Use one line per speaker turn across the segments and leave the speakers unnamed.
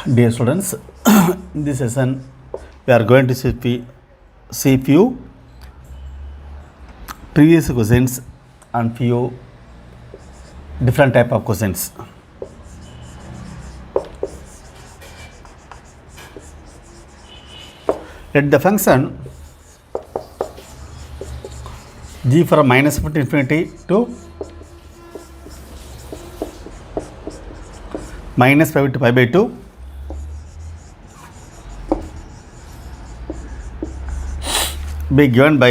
Dear students, in this session we are going to see few previous questions and few different type of questions. Let the function g from minus infinity to minus pi to pi by 2 be given by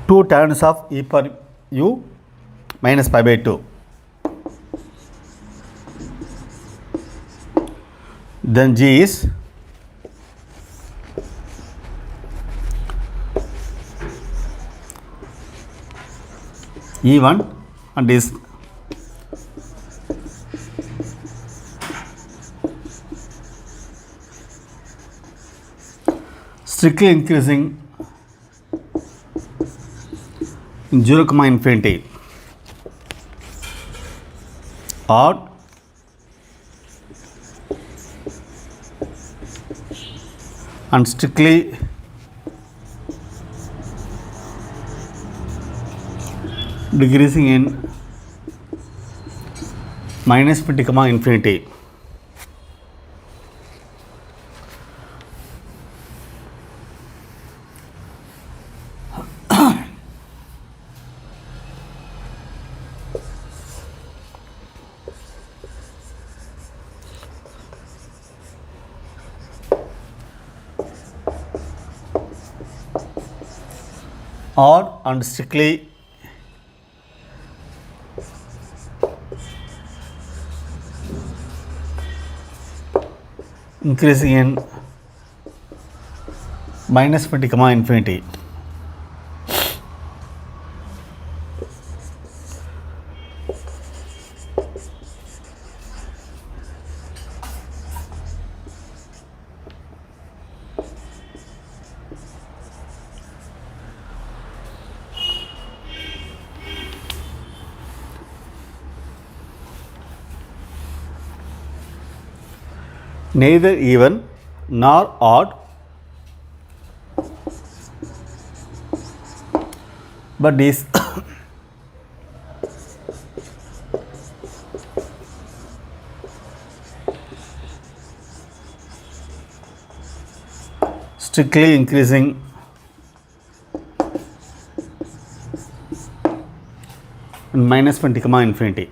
two tans of e per u minus pi by 2. Then g is E1 and is strictly increasing in 0, infinity odd and strictly decreasing in minus infinity, infinity. Odd and strictly increasing in minus infinity, infinity. Neither even nor odd, but is strictly increasing in minus infinity, infinity.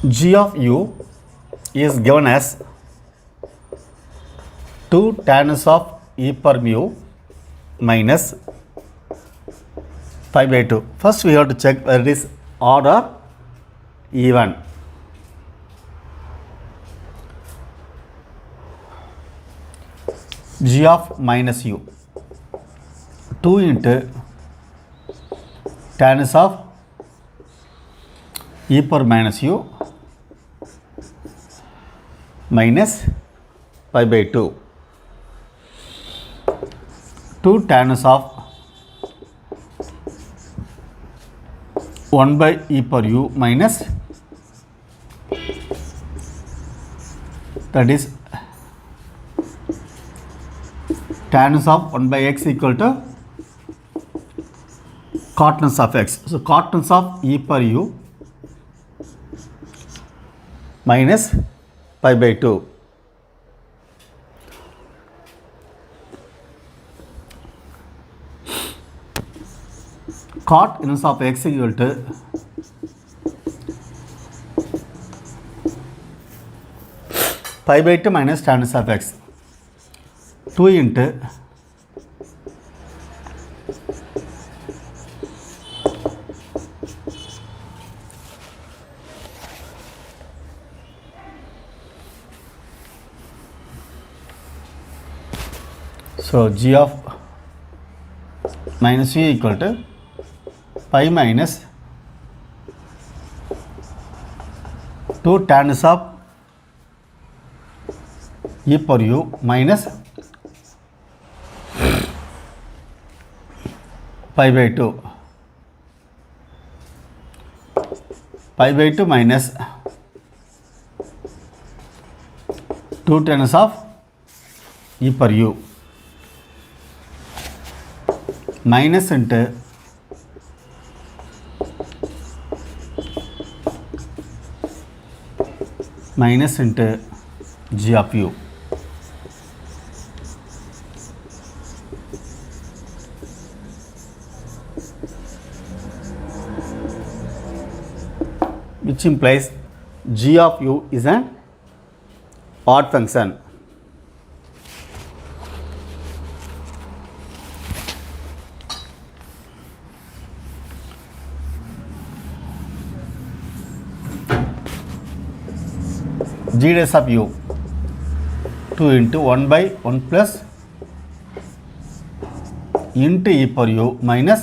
G of u is given as 2 tans of e per mu minus pi by 2. First we have to check whether it is odd or even. G of minus u 2 into tans of e per minus u minus pi by 2. 2 tans of 1 by e per u minus, that is tans of 1 by x equal to cotangent of x. So cotangent of e per u minus pi by 2. Cot inverse of x equal to pi by 2 minus tangent of x. 2 into So g of minus u equal to pi minus 2 tan of e per u minus pi by 2. Pi by 2 minus 2 tan of e per u minus into g of u. Which implies g of u is an odd function. G dash of u 2 into 1 by 1 plus into e per u minus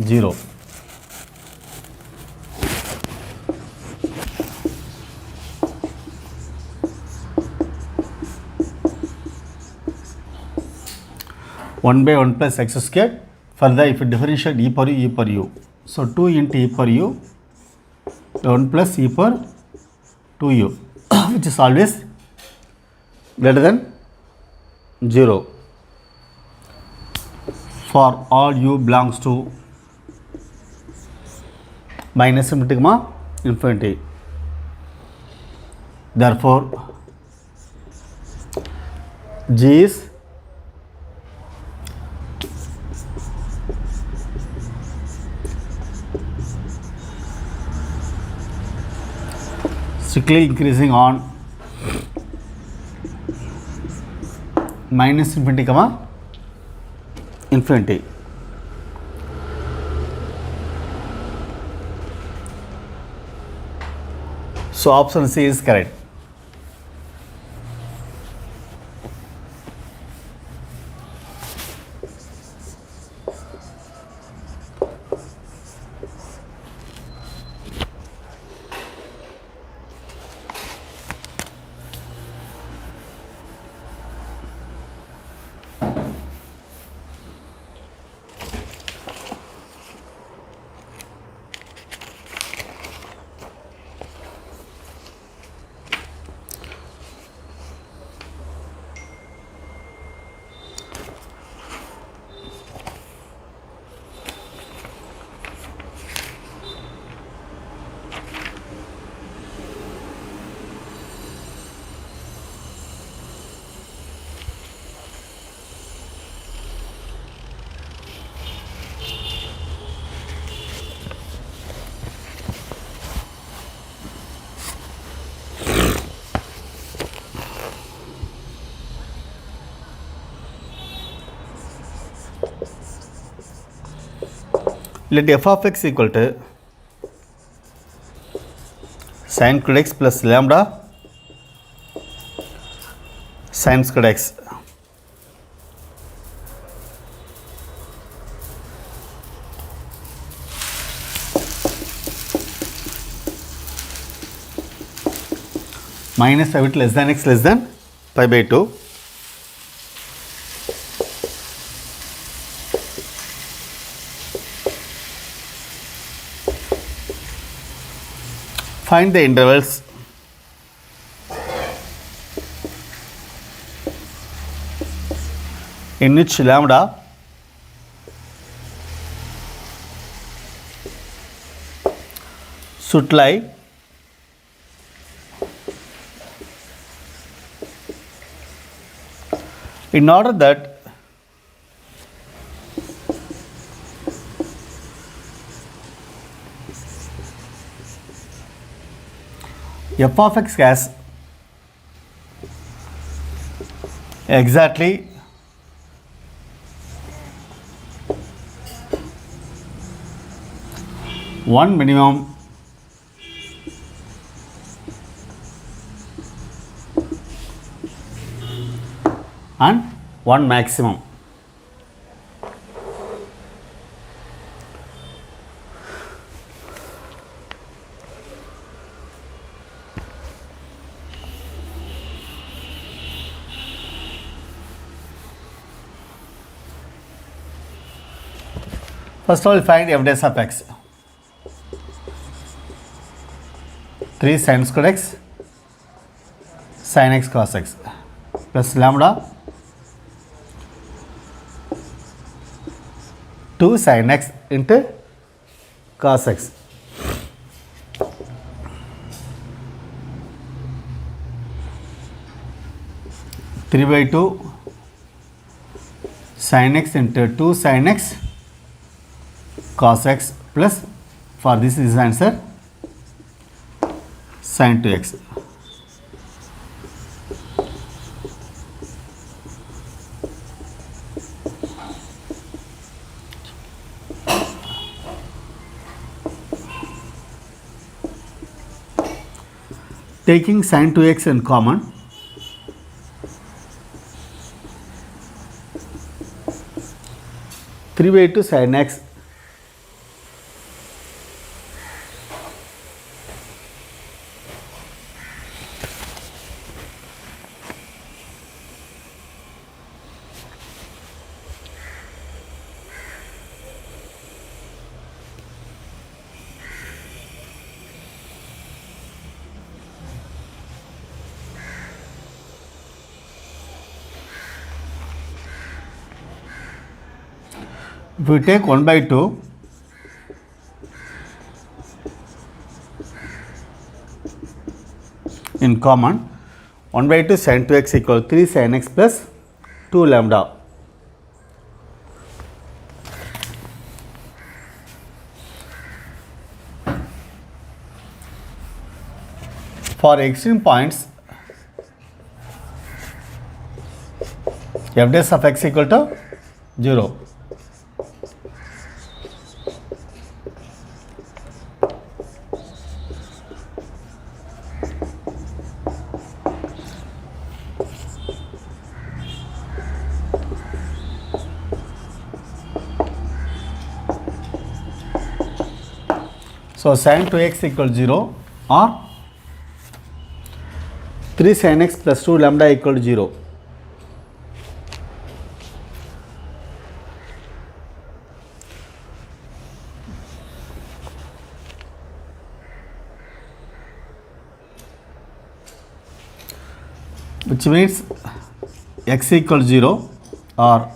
0. One by 1 plus x square. Further, if you differentiate e per u. So 2 into e per u 1 plus e per 2u which is always greater than 0 for all u belongs to minus infinity comma infinity. Therefore g is strictly increasing on minus infinity comma infinity. So option C is correct. Let f of x equal to sin squared x plus lambda sin squared x. Minus pi by 2 less than x less than pi by 2. Find the intervals in which lambda should lie in order that f of x has exactly one minimum and 1 maximum. First of all, find f dash of x. 3 sin square x sin x cos x plus lambda 2 sin x into cos x. Three by 2 sin x into 2 sin x cos x plus, for this is answer, sin 2x. Taking sin 2x in common, three by 2 sin x if we take 1 by 2 in common, 1 by 2 sin 2x equal 3 sin x plus 2 lambda. For extreme points, f dash of x equal to 0. So sin 2x equals 0 or 3 sin x plus 2 lambda equal to 0. Which means x equals 0 or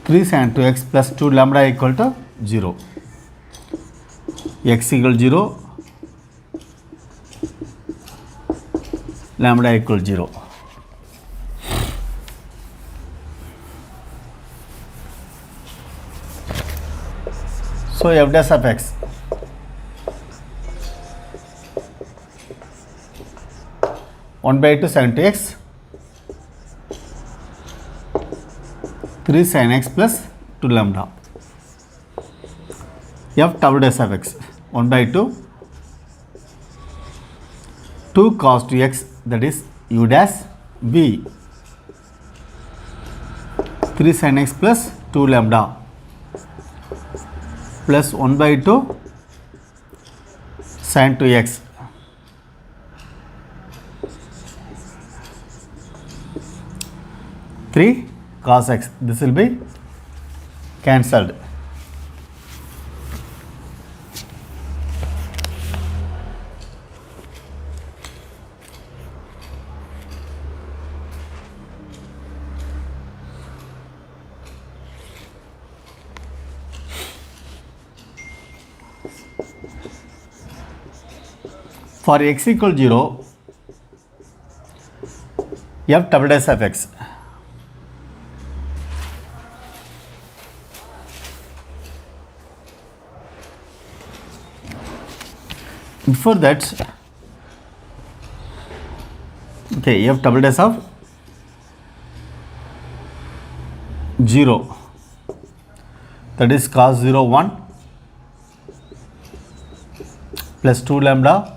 3 sin 2x plus 2 lambda equal to 0. X equal 0, lambda equal 0. So f dash of x one by 2 sin 2x 3 sin x plus 2 lambda. F double dash of x 1 by 2 2 cos 2x, that is u dash v 3 sin x plus 2 lambda plus 1 by 2 sin 2x 3 cos x. This will be cancelled. For x equal 0, f double dash of x before that, okay, f double dash of 0, that is cos 0 1 plus 2 lambda.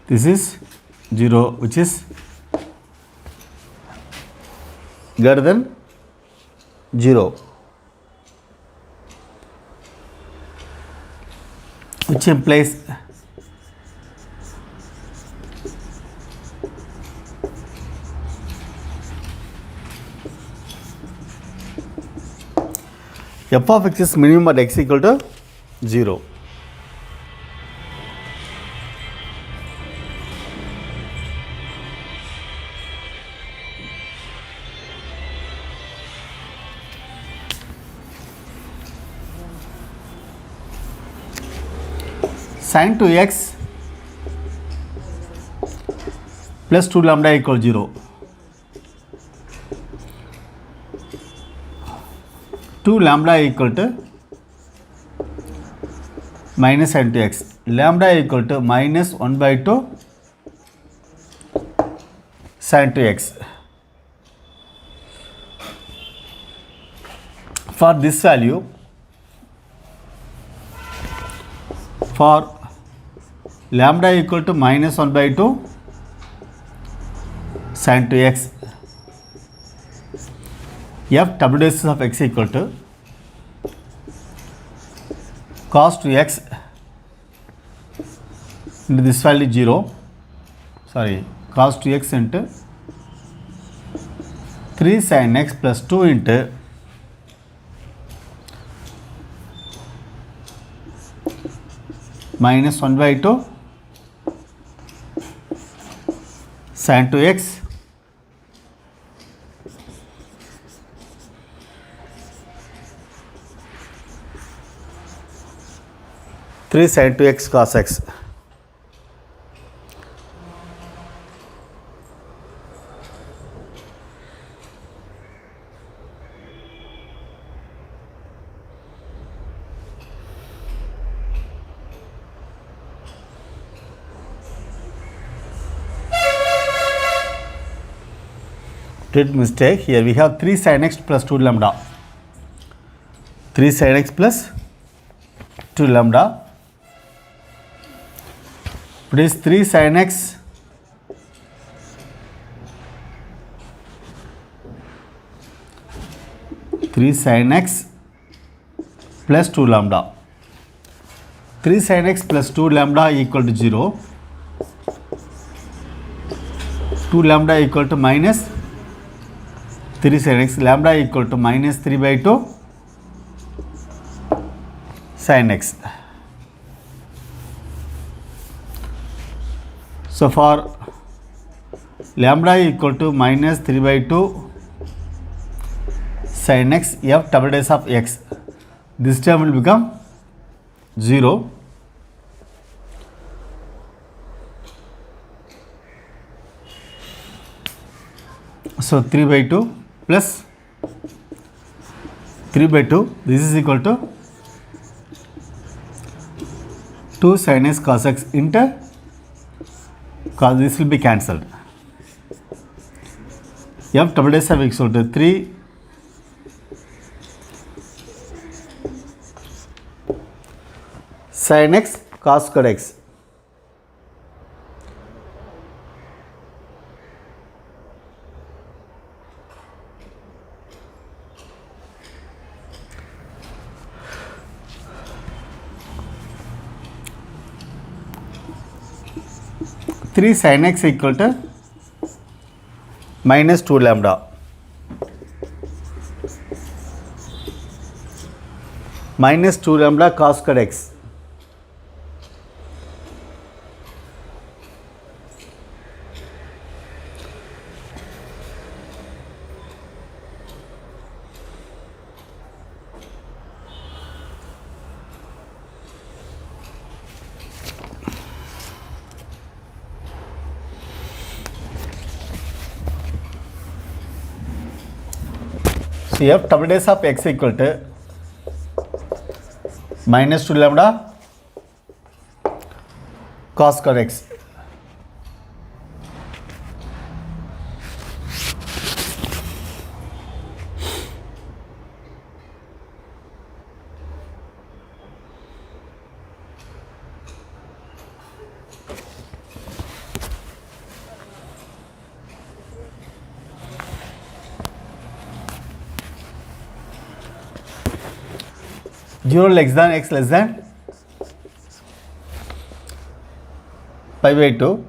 This is 0, which is greater than 0, which implies f of x is minimum at x equal to 0. Sin 2x plus 2 lambda equal 0. 2 lambda equal to minus sin 2x. Lambda equal to minus 1 by 2 sin 2x. For this value, for lambda equal to minus 1 by 2 sin 2x, f double dash of x equal to cos 2x into this value 0, cos 2x into 3 sin x plus 2 into minus 1 by 2 sin 2x three sin 2x cos x. Did mistake here. We have 3 sin x plus 2 lambda. 3 sin x plus 2 lambda. It is 3 sin x plus 2 lambda. 3 sin x plus 2 lambda equal to 0. 2 lambda equal to minus 3 sin x, lambda equal to minus 3 by 2 sin x. So for lambda equal to minus 3 by 2 sin x, f double dash of x, this term will become 0. So 3 by 2 plus 3 by 2, this is equal to 2 sin x cos x into cos, this will be cancelled. F double dash of x equal to 3 sin x cos square x. Three sin x equal to minus 2 lambda. Minus 2 lambda cos square x. So f double dash of x equal to minus 2 lambda cos square x. 0 less than x less than pi by 2.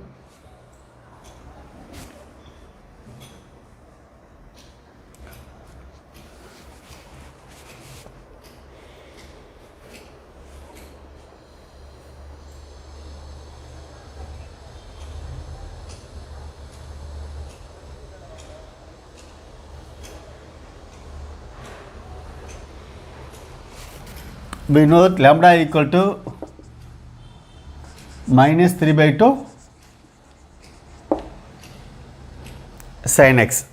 We know that lambda equal to minus 3 by 2 sin x.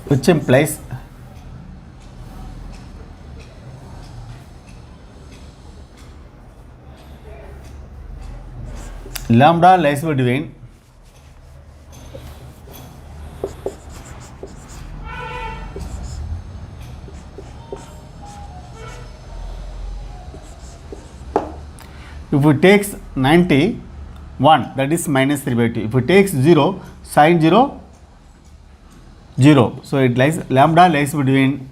Which implies lambda lies between if it takes 91, that is minus 3 by 2. If it takes 0, sin 0, 0. So it lies, lambda lies between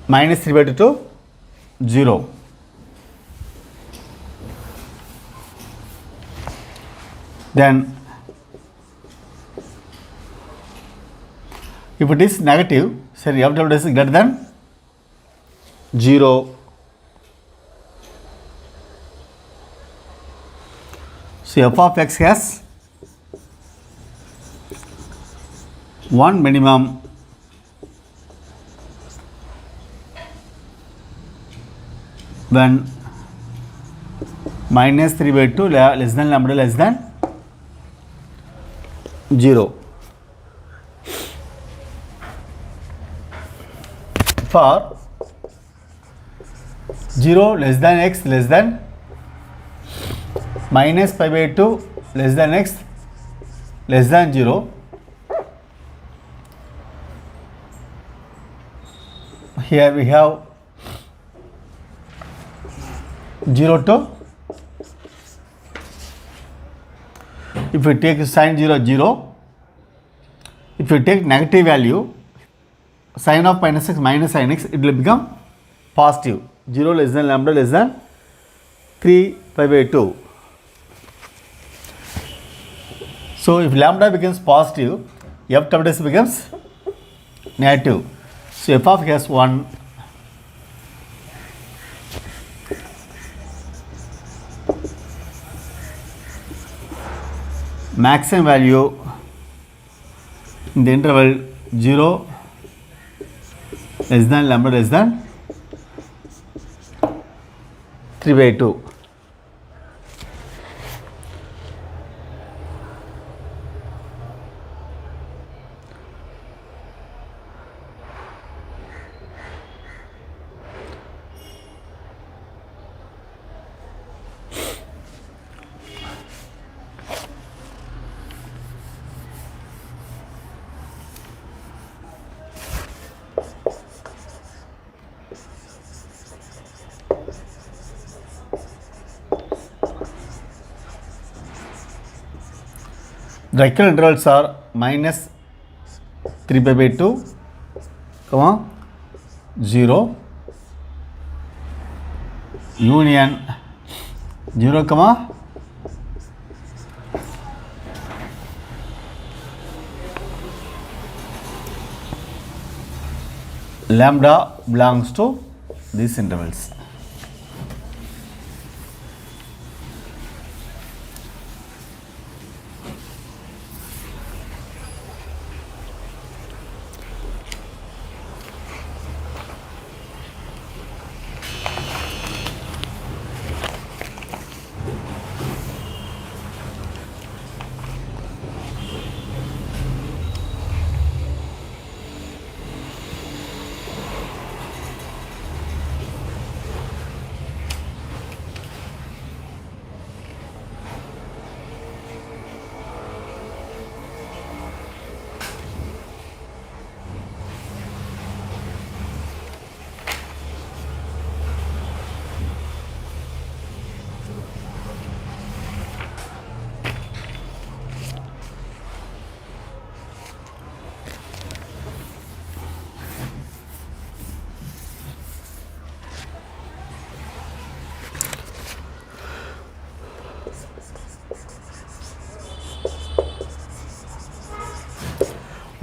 minus 3 by 2 to 0. Then if it is negative, say f w is greater than 0. So f of x has one minimum when minus 3 by 2 less than lambda less than 0. For 0 less than x less than minus pi by 2 less than x less than 0, here we have 0 to, if we take sin 0 0, if we take negative value sin of minus x minus sin x, it will become positive. 0 less than lambda less than 3 pi by 2. So if lambda becomes positive, f w becomes negative. So f of x has 1 maximum value in the interval 0 less than lambda less than 3 by 2. The equal intervals are minus 3 pi by 2, comma 0, union 0, comma lambda belongs to these intervals.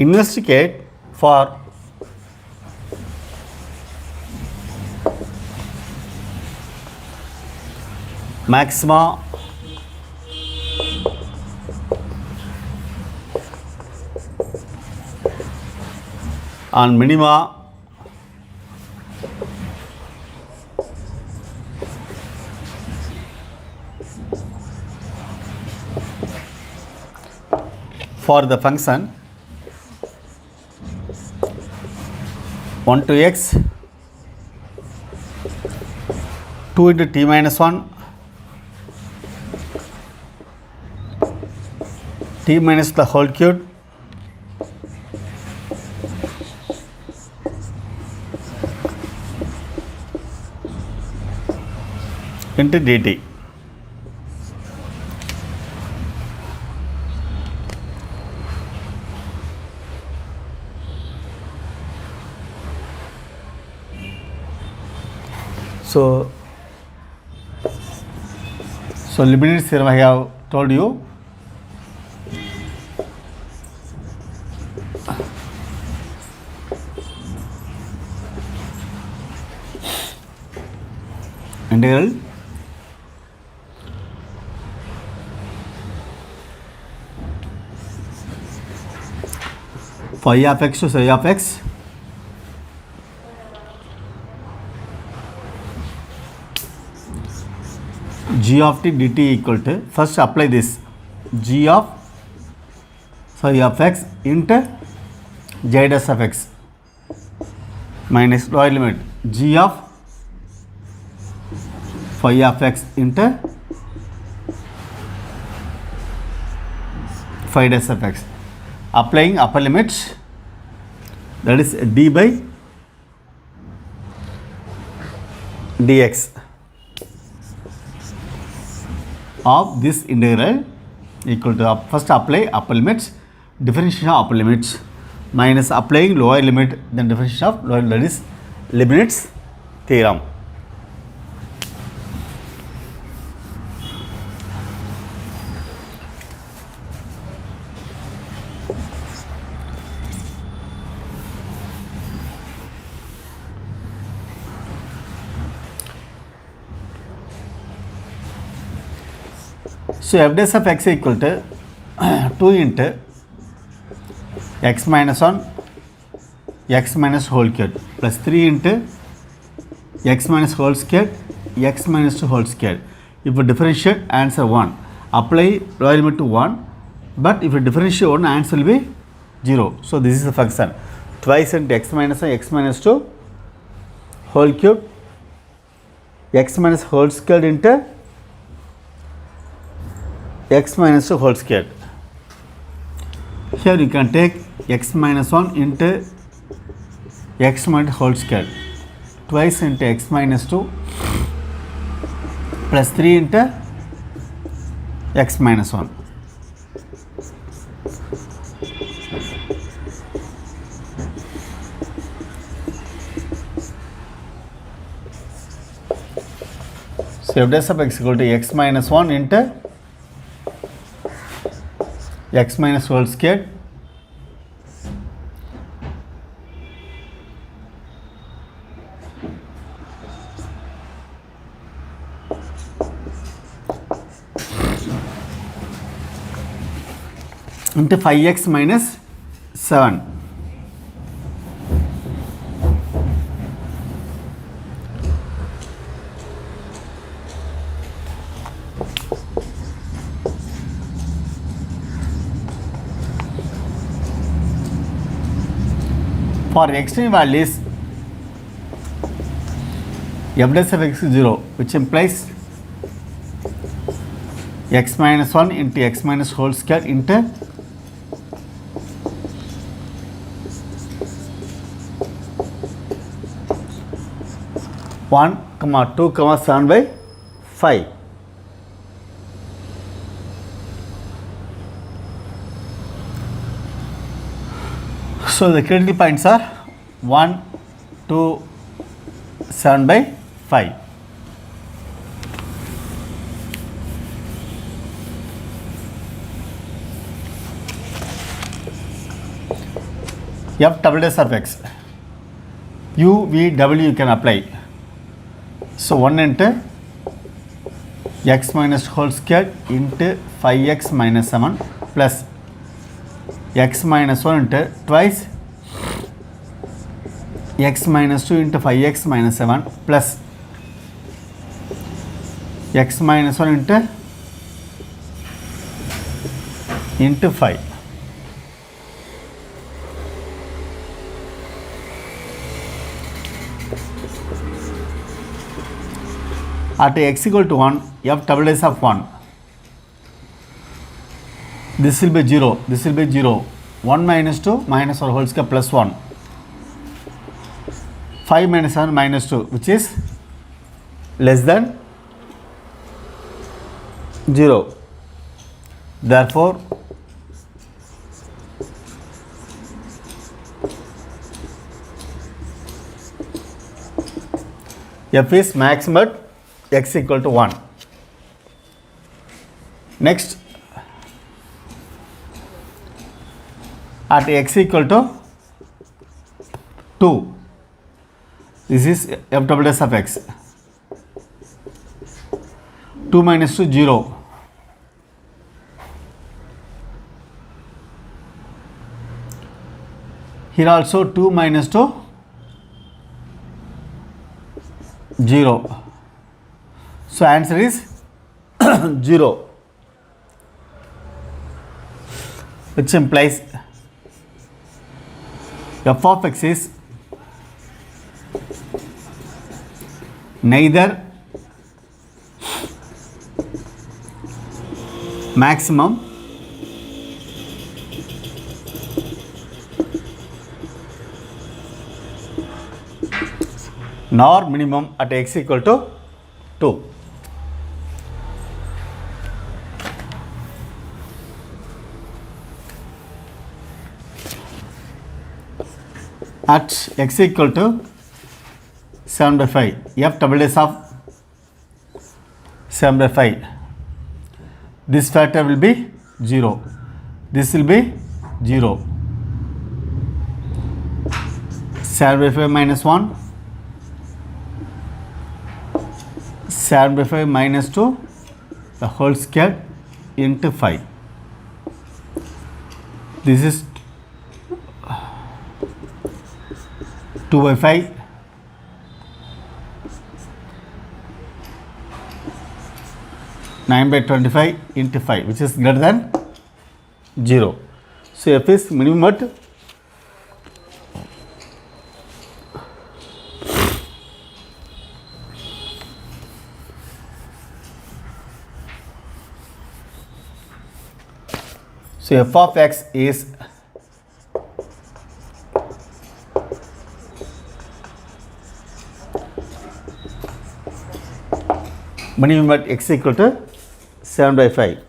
investigate for maxima and minima for the function 1 to x 2 into t minus 1 t minus the whole cube into dt. So Leibniz theorem I have told you. Integral phi of x to psi of x g of t dt equal to, first apply this, g of psi of x into z dash of x minus lower limit g of phi of x into phi dash of x, applying upper limits, that is d by dx of this integral equal to, first apply upper limits, differentiation of upper limits minus applying lower limit, then differentiation of lower, that is Leibniz theorem. So f dash of x equal to 2 into x minus 1 x minus whole cube plus 3 into x minus whole squared x minus 2 whole squared. If you differentiate, answer 1. Apply lower limit to 1, but if you differentiate 1, answer will be 0. So this is the function twice into x minus 1 x minus 2 whole cube x minus whole squared into x minus 2 whole squared. Here you can take x minus 1 into x minus whole squared twice into x minus 2 plus 3 into x minus 1. So f dash of x equal to x minus 1 into x minus whole squared into 5x minus 7. For extreme values f dash of x is 0, which implies x minus 1 into x minus whole square into one comma 2 comma 7 by 5. So the critical points are 1, 2, 7 by 5. f double dash of x, u, v, w you can apply. So 1 into x minus whole square into 5x minus 7 plus x minus 1 into twice x minus 2 into 5x minus 7 plus x minus 1 into 5. At x equal to 1, f double dash of 1. This will be 0. This will be 0. 1 minus 2 minus or whole square plus 1. 5 minus 7 minus 2, which is less than 0. Therefore, f is maximum at x equal to 1. Next, at x equal to 2, this is f double dash of x. 2 minus 2, 0. Here also 2 minus 2, 0. So answer is 0, which implies f of x is neither maximum nor minimum at x equal to 2. At x equal to 7 by 5, f double dash of 7 by 5. This factor will be 0. This will be 0. 7 by 5 minus 1. 7 by 5 minus 2, the whole square into 5. This is 2 by 5. Nine by 25 into 5, which is greater than 0. So f is minimum at f of x is minimum at x equal to 7 by 5.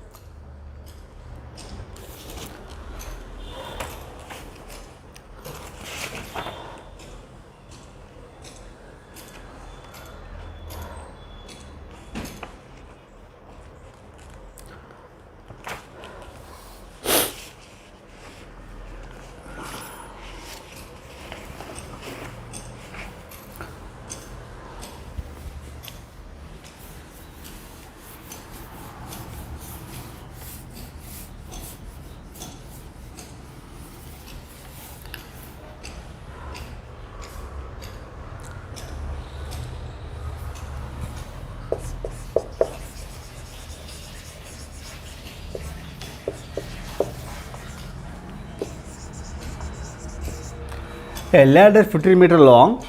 A ladder 15 meter long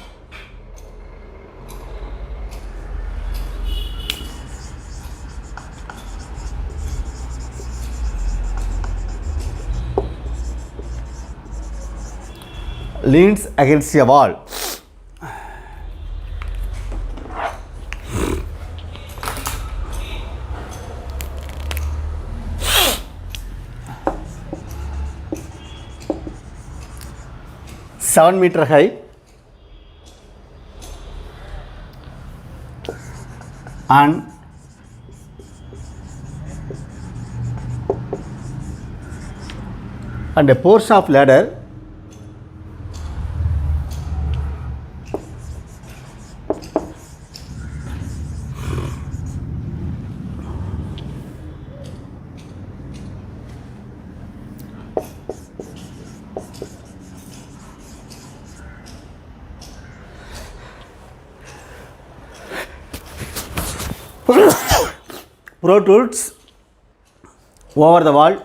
leans against a wall. $7 high and a portion of ladder protrudes over the wall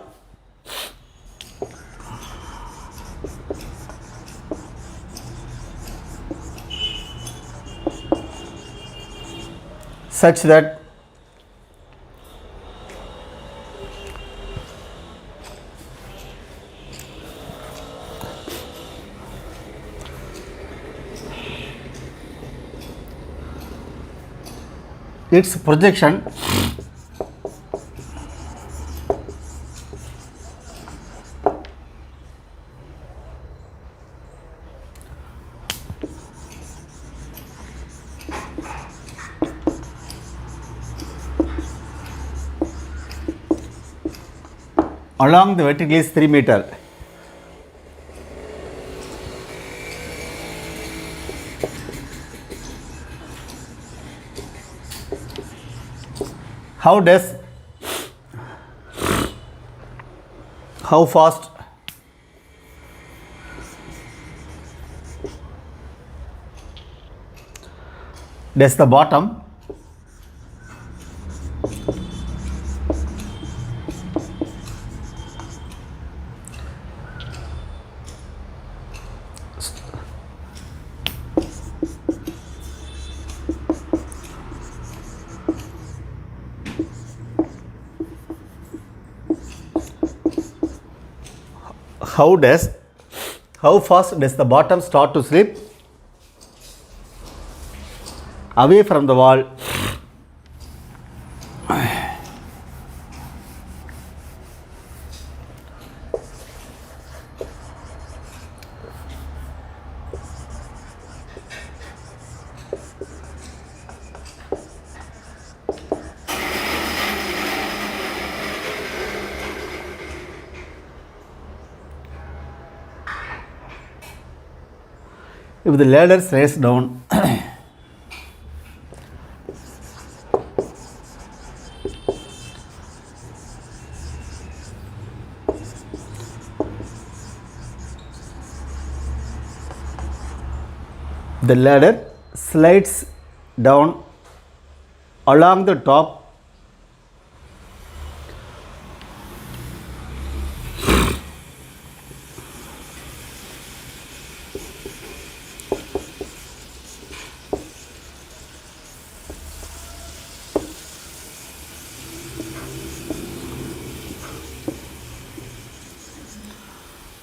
such that its projection along the vertical is 3 meter. How fast does the bottom how fast does the bottom start to slip away from the wall if the ladder slides down the ladder slides down along the top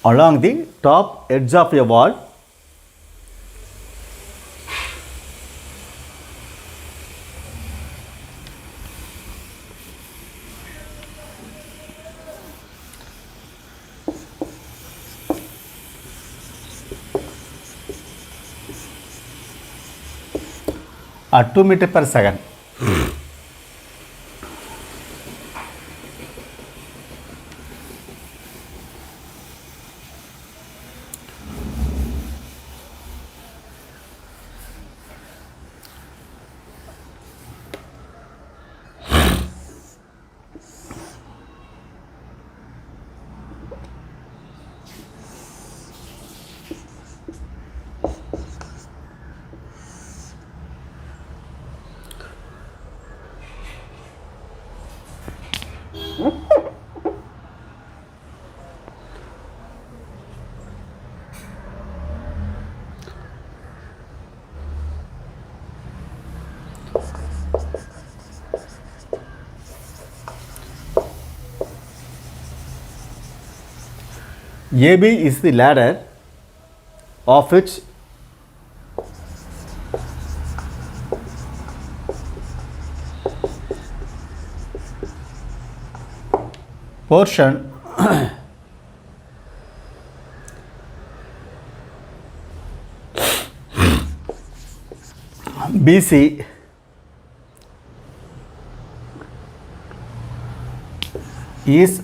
along the top edge of a wall at 2 meters per second. AB is the ladder of which portion BC is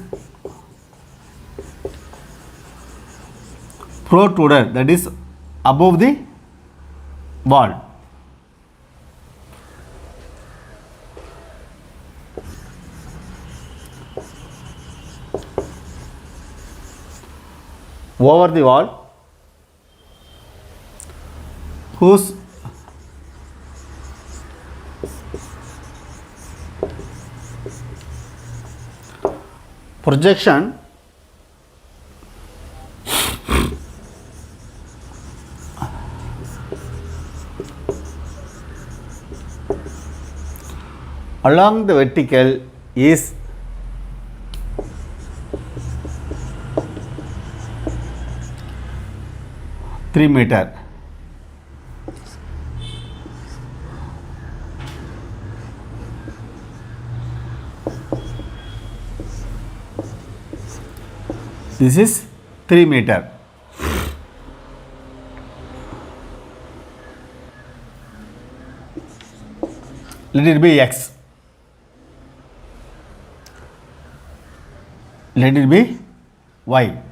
protruded, that is above the wall. Over the wall whose Projection along the vertical is (3 meter). This is 3 meter. Let it be x. Let it be y.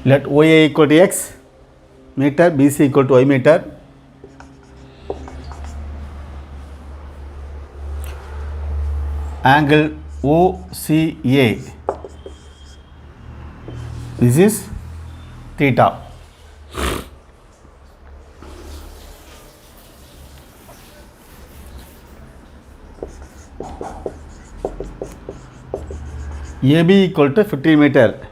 Let OA equal to x meter, BC equal to y meter. Angle OCA, this is theta. AB equal to 15 meter,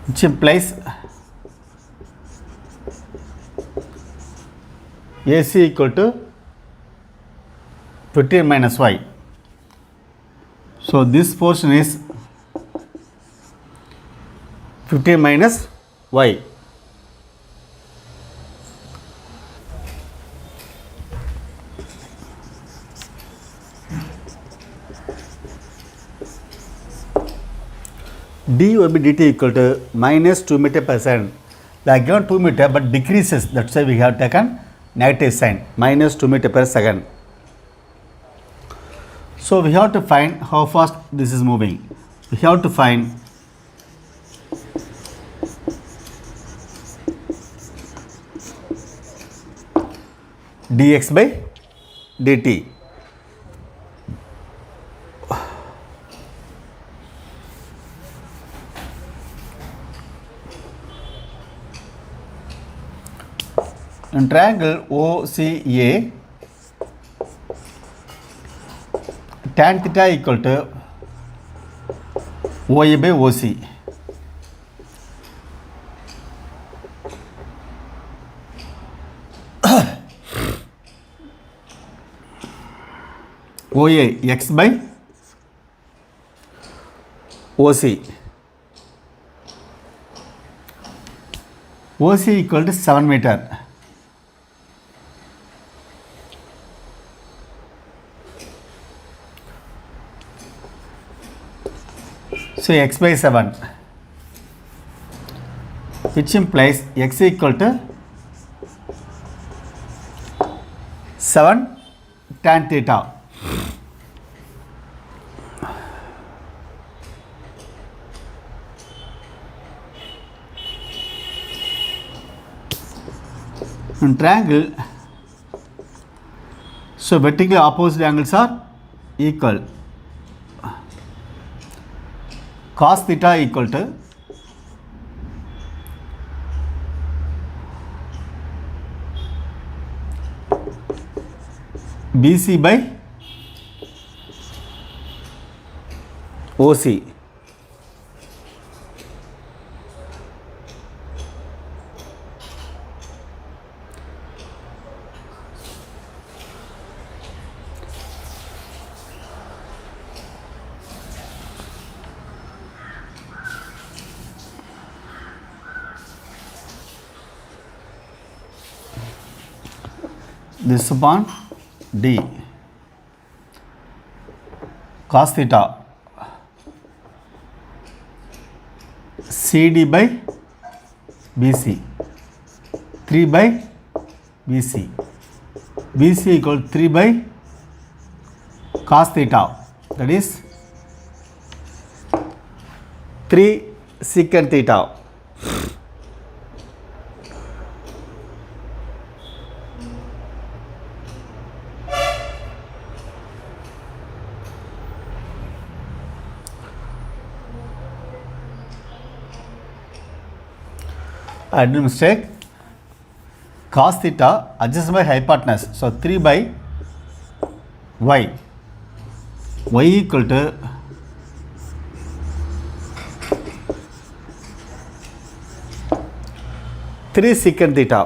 which implies AC equal to 15 minus y. So this portion is 15 minus y. d by dt equal to minus 2 meter per second. They are given 2 meter but decreases, that's why we have taken negative sign, minus 2 meter per second. So we have to find how fast this is moving. We have to find dx by dt. In triangle OCA, tan theta equal to OA by OC. OA x by OC. OC equal to 7 meter. So x by 7, which implies x equal to 7 tan theta. In triangle, so vertically opposite angles are equal. Cos theta equal to BC by OC. This upon D cos theta CD by BC 3 by BC, BC equal to 3 by cos theta, that is 3 secant theta. I did mistake. Cos theta adjacent by hypotenuse. So 3 by y. Y equal to three secant theta.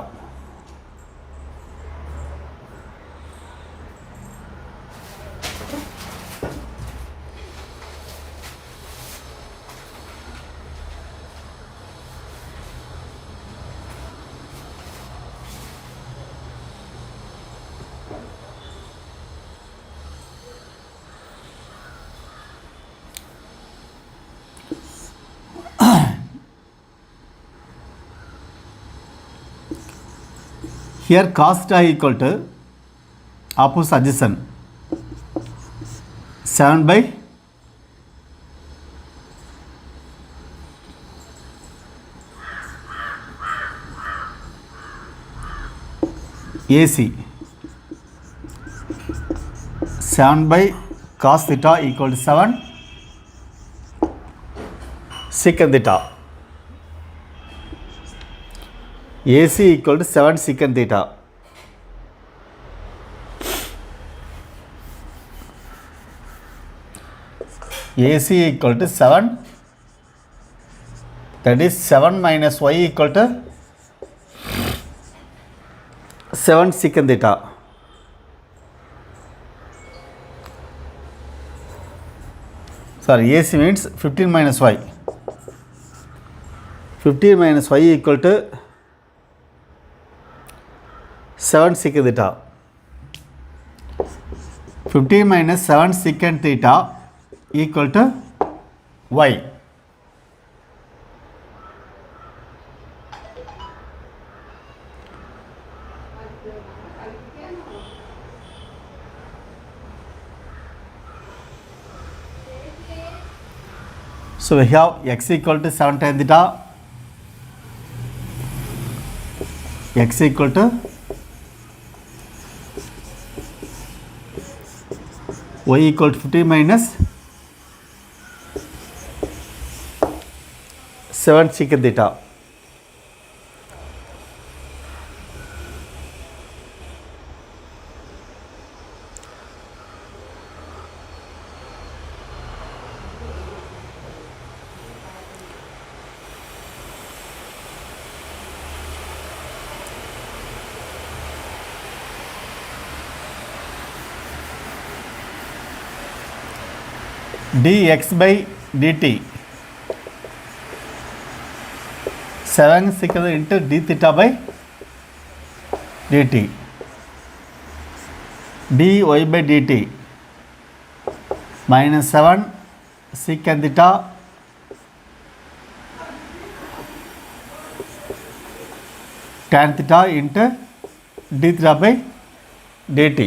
Here cos theta equal to opposite adjacent 7 by AC. 7 by cos theta equal to 7 secant theta. AC equal to 7 secant theta. AC equal to 7, that is 7 minus y equal to 7 secant theta. Sorry, AC means 15 minus y. 15 minus y equal to 7 secant theta. 15 minus 7 secant theta equal to y. So we have x equal to 7 tan theta, x equal to y equal to 15 minus 7 secant theta. dx by dt 7 secant into d theta by dt, dy by dt minus 7 secant theta tan theta into d theta by dt.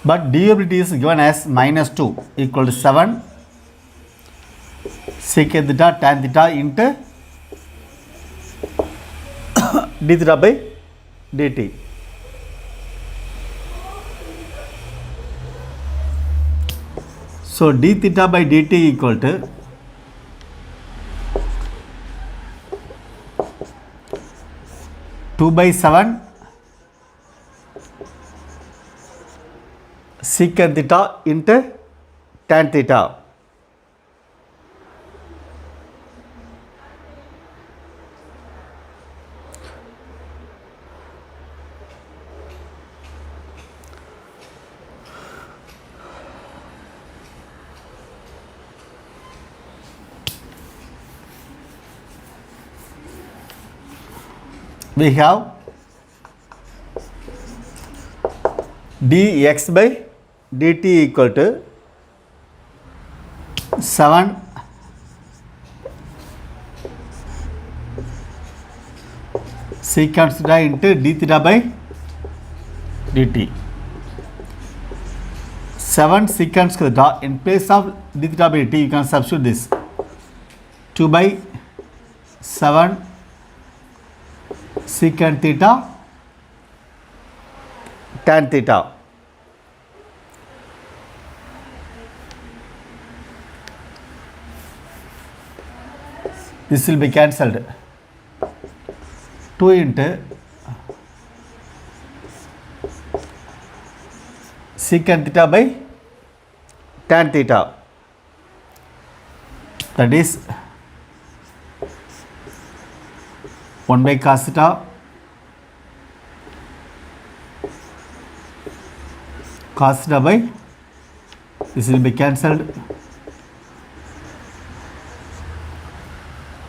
But durability is given as minus 2 equal to 7 secant theta tan theta into d theta by dt. So d theta by dt equal to two by 7 secant theta into tan theta. We have dx by dt equal to 7 secant theta into d theta by dt. 7 secant theta, in place of d theta by dt you can substitute this 2 by 7 secant theta tan theta. This will be cancelled. 2 into secant theta by tan theta, that is 1 by cos theta by, this will be cancelled,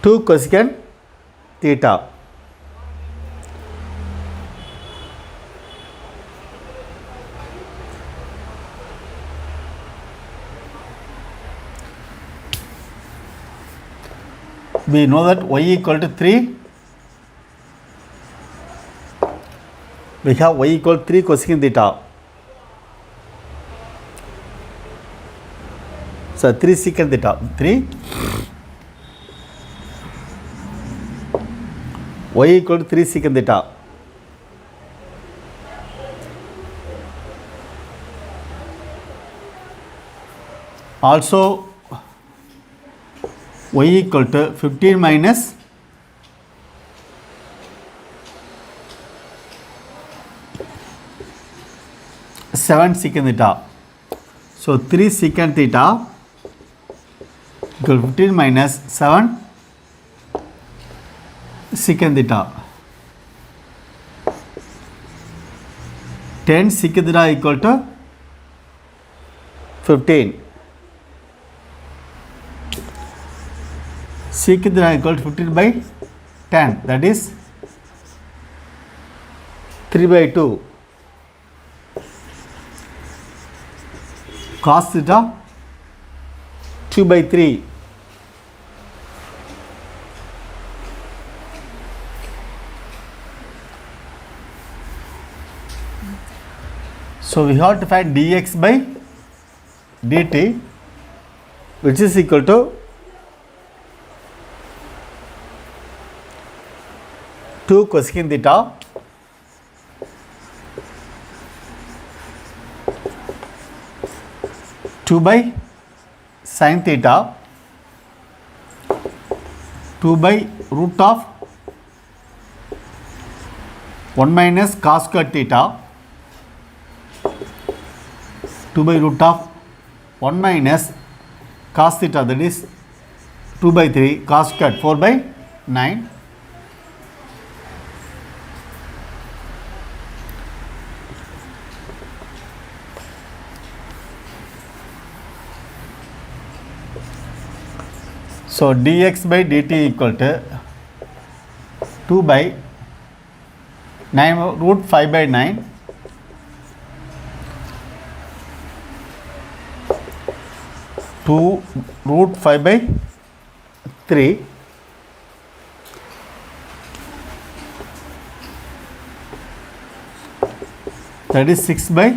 2 cosecant theta. We know that y equal to 3. We have y equal to 3 cosecant theta. So 3 secant theta, 3 y equal to 3 secant theta. Also y equal to 15 minus 7 secant theta. So 3 secant theta equal 15 minus 7 secant theta. 10 secant theta equal to 15. Secant theta equal to 15 by 10, that is 3 by 2. Cos theta 2 by 3. So we have to find dx by dt, which is equal to 2 cosecant theta two by sin theta 2 by root of 1 minus cos square theta 2 by root of 1 minus cos theta, that is 2 by 3 cos square 4 by 9. So dx by dt equal to 2 by 9 root 5 by 9 2 root 5 by 3 that is 6 by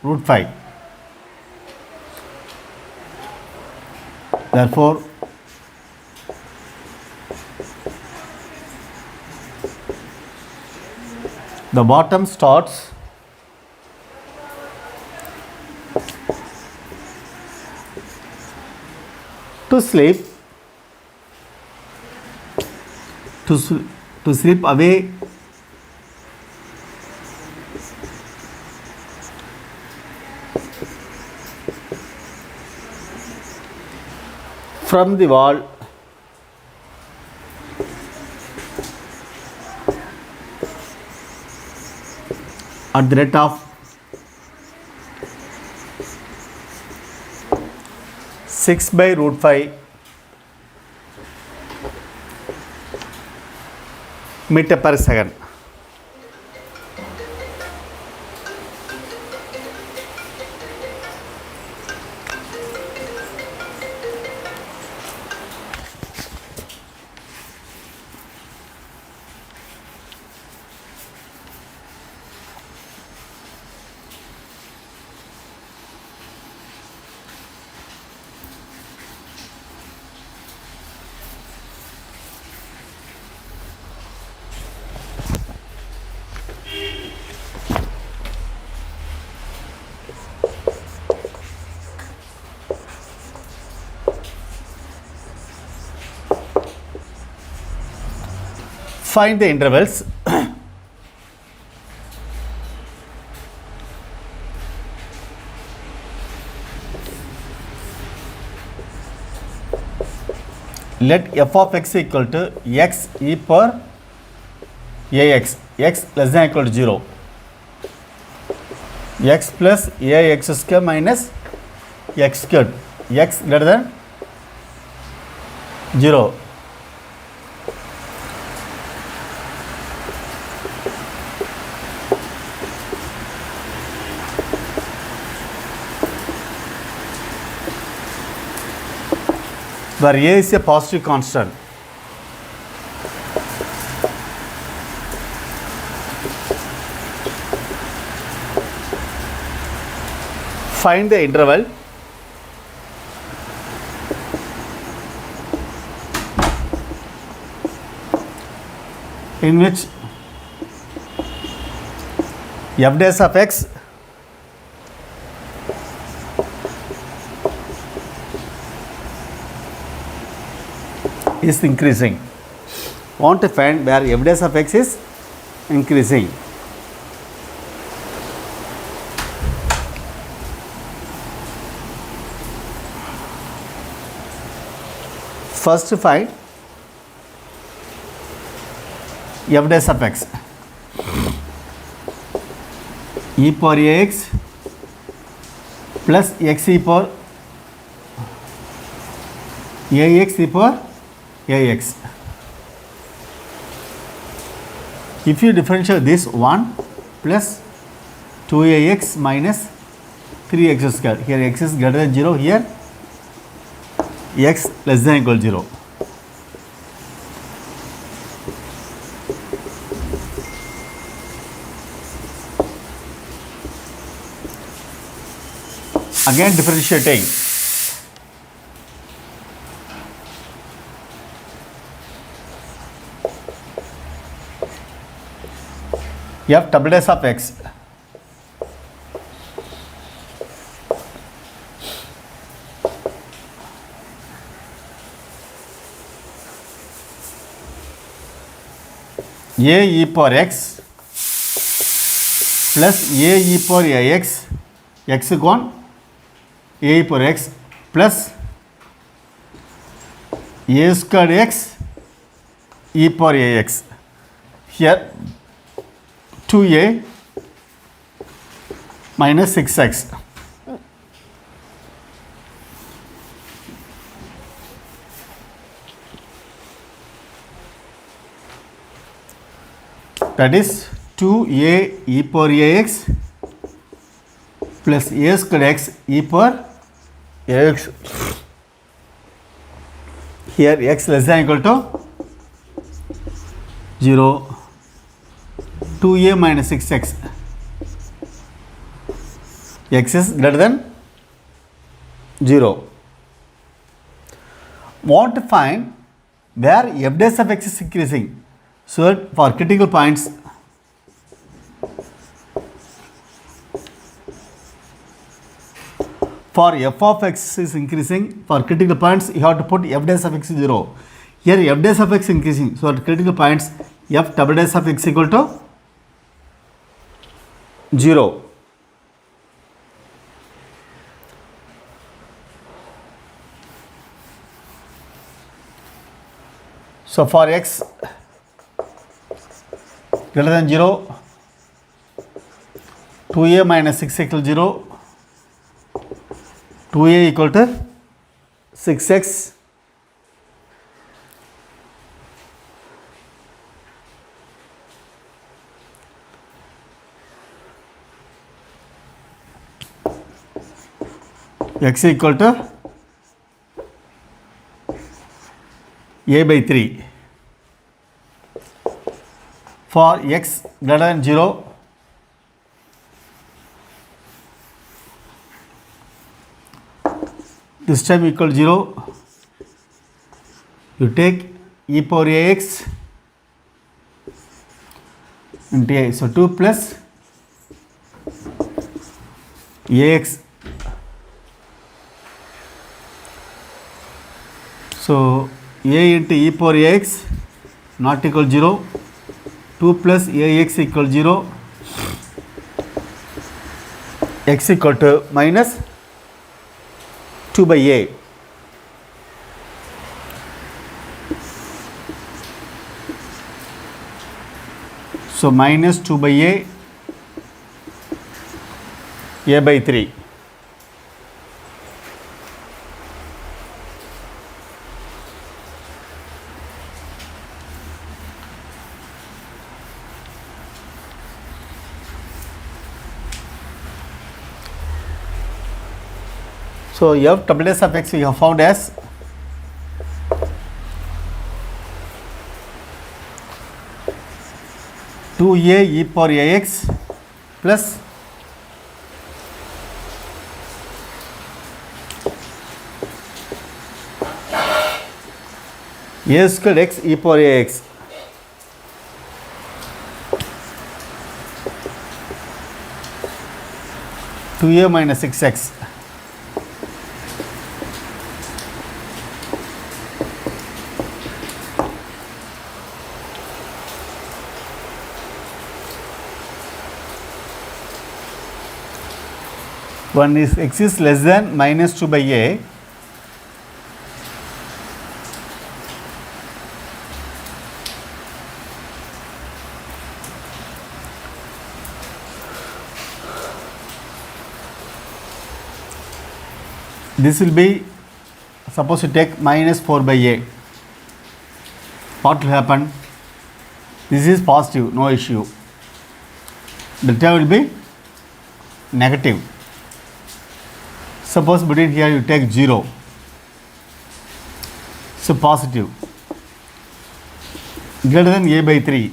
root 5. Therefore the bottom starts to sleep away from the wall at the rate of 6 by root 5 meter per second. Find the intervals. Let f of x equal to x e power ax, x less than or equal to 0, x plus ax square minus x squared, x greater than 0. Where a is a positive constant. Find the interval in which f dash of x is increasing. Want to find where f dash of x is increasing. First find f dash of x. E power ax plus x e power ax e power ax. If you differentiate this 1 plus 2ax minus 3x square, here x is greater than 0, here x less than or equal to 0. Again differentiating. F double dash of x a e power x plus a e power ax, x gone, a e power x plus a squared x e power ax. Here 2a minus 6x. That is 2a e power ax plus a squared x e power ax. Here x less than or equal to 0. 2a minus 6x, x is greater than 0. Want to find where f dash of x is increasing. So for critical points, for f of x is increasing, for critical points you have to put f dash of x 0. Here f dash of x increasing, so at critical points f double dash of x equal to 0. So for x greater than 0, 2a minus 6 equal to 0, 2a equal to 6x, x equal to a by 3. For x greater than 0, this time equal to 0, you take e power ax into a. So 2 plus ax. So a into e power ax not equal to 0. 2 plus ax equal 0, x equal to minus 2 by a. So minus 2 by a by 3. So f double dash of x we have found as two a e power ax plus a squared x e power ax. Two a minus 6x. One is x is less than minus 2 by a. This will be, suppose you take minus 4 by a. What will happen? This is positive, no issue. The term will be negative. Suppose between here you take 0. So positive. Greater than a by 3.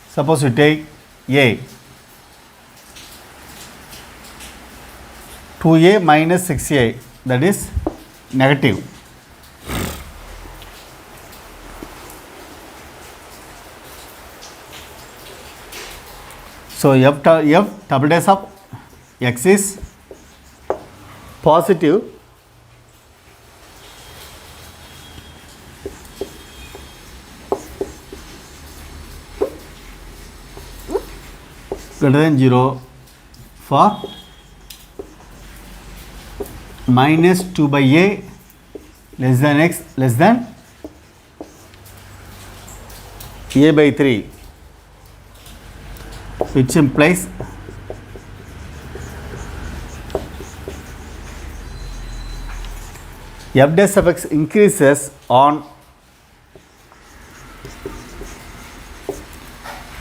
Suppose you take a. 2a minus 6a, that is negative. So f double dash of x is positive greater than 0 for minus 2 by a less than x less than a by 3, which implies f dash of x increases on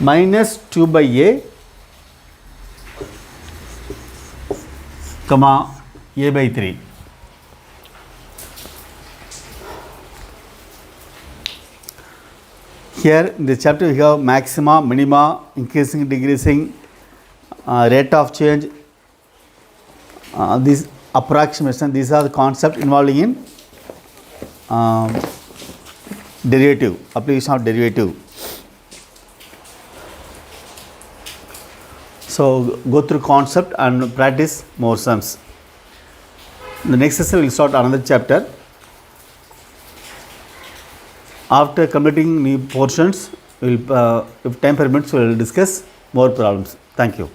minus 2 by a comma a by 3. Here in this chapter we have maxima, minima, increasing, decreasing, rate of change, this approximation. These are the concepts involving in derivative, application of derivative. So go through concept and practice more sums. The next session we will start another chapter. After completing new portions, we will, if time permits, we will discuss more problems. Thank you.